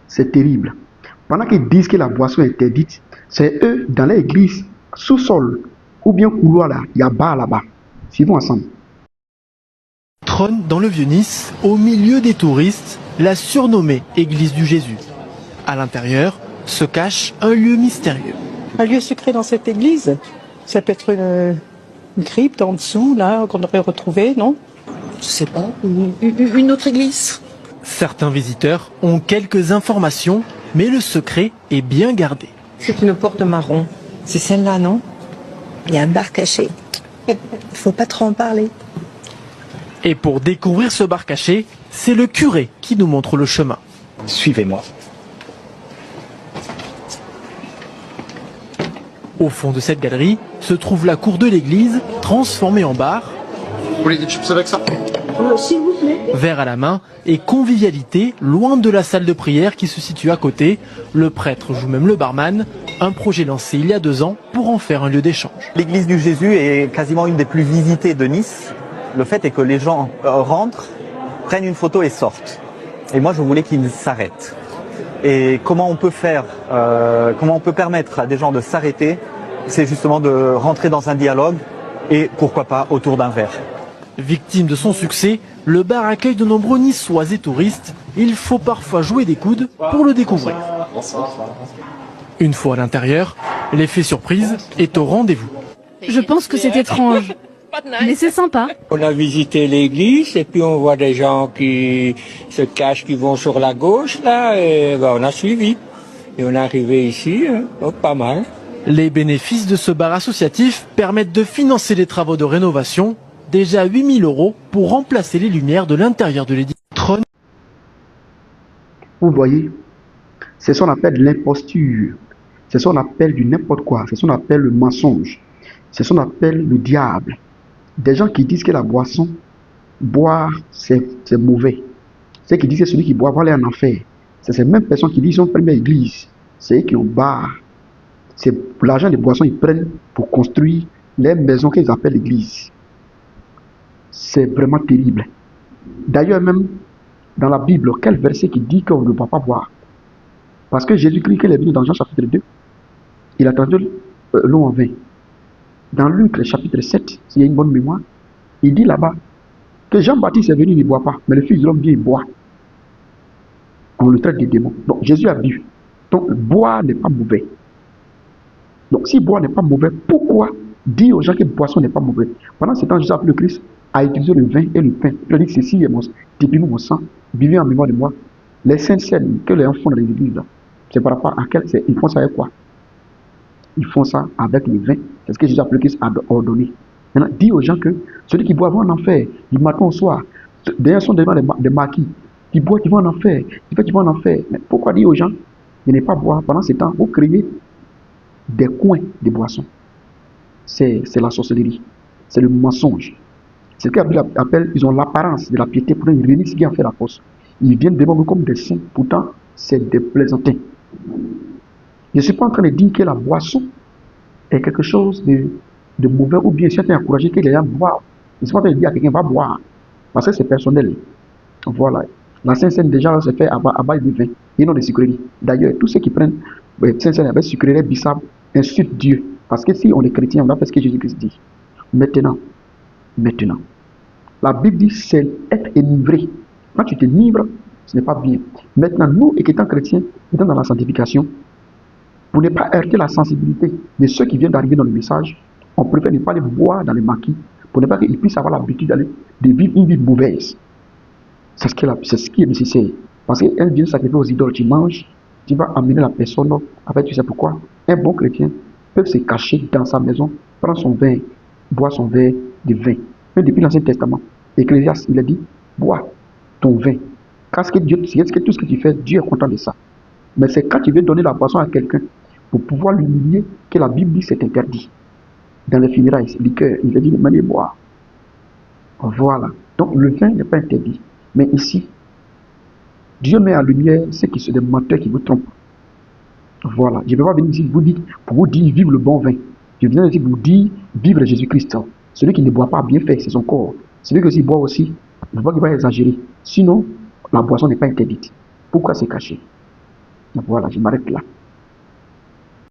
C'est terrible. Pendant qu'ils disent que la boisson est interdite, c'est eux, dans l'église, sous-sol, ou bien couloir là, il y a bar là-bas. Suivons ensemble. Trône dans le Vieux-Nice, au milieu des touristes, la surnommée Église du Jésus. À l'intérieur se cache un lieu mystérieux. Un lieu secret dans cette église, ça peut être une crypte en dessous, là, qu'on aurait retrouvé, non? Je sais pas, une autre église. Certains visiteurs ont quelques informations, mais le secret est bien gardé. C'est une porte marron. C'est celle-là, non? Il y a un bar caché. Il faut pas trop en parler. Et pour découvrir ce bar caché, c'est le curé qui nous montre le chemin. Suivez-moi. Au fond de cette galerie se trouve la cour de l'église, transformée en bar. Vous voulez des chips avec ça? S'il vous plaît. Verre à la main et convivialité loin de la salle de prière qui se situe à côté. Le prêtre joue même le barman, un projet lancé il y a 2 ans pour en faire un lieu d'échange. L'église du Jésus est quasiment une des plus visitées de Nice. Le fait est que les gens rentrent, prennent une photo et sortent. Et moi, je voulais qu'ils s'arrêtent. Et comment on peut faire, comment on peut permettre à des gens de s'arrêter, c'est justement de rentrer dans un dialogue et pourquoi pas autour d'un verre. Victime de son succès, le bar accueille de nombreux Niçois et touristes. Il faut parfois jouer des coudes pour le découvrir. Une fois à l'intérieur, l'effet surprise est au rendez-vous. Je pense que c'est étrange, mais c'est sympa. On a visité l'église et puis on voit des gens qui se cachent, qui vont sur la gauche là, et on a suivi. Et on est arrivé ici, pas mal. Les bénéfices de ce bar associatif permettent de financer les travaux de rénovation, déjà 8 000 € pour remplacer les lumières de l'intérieur de l'édifice. Vous voyez, c'est ce qu'on appelle l'imposture. C'est ce qu'on appelle du n'importe quoi. C'est ce qu'on appelle le mensonge. C'est ce qu'on appelle le diable. Des gens qui disent que la boisson, boire, c'est mauvais. Ceux qui disent que celui qui boit va aller en enfer. C'est ces mêmes personnes qui disent qu'ils ont première église. C'est eux qui ont bar. C'est l'argent des boissons qu'ils prennent pour construire les maisons qu'ils appellent l'église. C'est vraiment terrible. D'ailleurs, même dans la Bible, quel verset qui dit qu'on ne doit pas boire? Parce que Jésus-Christ, qu'il est venu dans Jean chapitre 2, il a traduit l'eau en vin. Dans Luc, le chapitre 7, s'il y a une bonne mémoire, il dit là-bas que Jean-Baptiste est venu, il ne boit pas, mais le Fils de l'homme vient, il boit. On le traite des démons. Donc Jésus a bu. Donc boire n'est pas mauvais. Donc si boire n'est pas mauvais, pourquoi dire aux gens que boisson n'est pas mauvais? Pendant ce temps, Jésus a pris le Christ, a utilisé le vin et le pain. Il a dit que ceci est mon mon sang, vivez en mémoire de moi. Les saintes scènes que les gens font dans les églises, c'est par rapport à quel. Ils font ça avec quoi? Ils font ça avec le vin. C'est ce que Jésus a pris le Christ a ordonné. Maintenant, dit aux gens que celui qui boit va en enfer, du matin au soir. D'ailleurs, sont devant des marquis. Qui boit, qui vont en enfer. Qui fait, qui vont en enfer. Mais pourquoi dire aux gens de ne pas boire pendant ce temps? Vous créez des coins de boissons. C'est la sorcellerie. C'est le mensonge. C'est ce que la Bible appelle, ils ont l'apparence de la piété, pour ils réunissent qui en fait la force. Ils viennent devant nous comme des saints, pourtant c'est des plaisantins. Je ne suis pas en train de dire que la boisson est quelque chose de mauvais ou bien certains encourager que les gens boivent. Je ne suis pas en train de dire à quelqu'un va boire, parce que c'est personnel. Voilà. La Sainte-Seine déjà se fait à base de vin et non de sucreries. D'ailleurs, tous ceux qui prennent Sainte-Seine avec sucreries bissap insultent Dieu. Parce que si on est chrétien, on va faire ce que Jésus-Christ dit. Maintenant, la Bible dit c'est être enivré. Quand tu t'enivres, ce n'est pas bien. Maintenant, nous, étant chrétiens, étant dans la sanctification, pour ne pas heurter la sensibilité de ceux qui viennent d'arriver dans le message, on préfère ne pas les boire dans les maquis, pour ne pas qu'ils puissent avoir l'habitude de vivre une vie mauvaise. C'est ce qui est nécessaire. Parce qu'elle vient sacrifier aux idoles, tu manges, tu vas amener la personne. En fait, tu sais pourquoi? Un bon chrétien peut se cacher dans sa maison, prendre son vin, boire son verre de vin. Même depuis l'Ancien Testament, Ecclésiaste, il a dit, bois ton vin. Parce que Dieu, c'est tout ce que tu fais, Dieu est content de ça. Mais c'est quand tu veux donner la boisson à quelqu'un pour pouvoir l'humilier que la Bible dit c'est interdit. Dans les funérailles, liqueur, il a dit de manier boire. Voilà. Donc le vin n'est pas interdit. Mais ici, Dieu met en lumière ceux qui sont des menteurs qui vous trompent. Voilà. Je ne vais pas venir ici pour vous dire vive le bon vin. Je viens ici pour vous dire vive Jésus-Christ. Celui qui ne boit pas bien fait, c'est son corps. Celui qui boit aussi, il ne faut pas qu'il va exagérer. Sinon, la boisson n'est pas interdite. Pourquoi c'est caché? Voilà, je m'arrête là.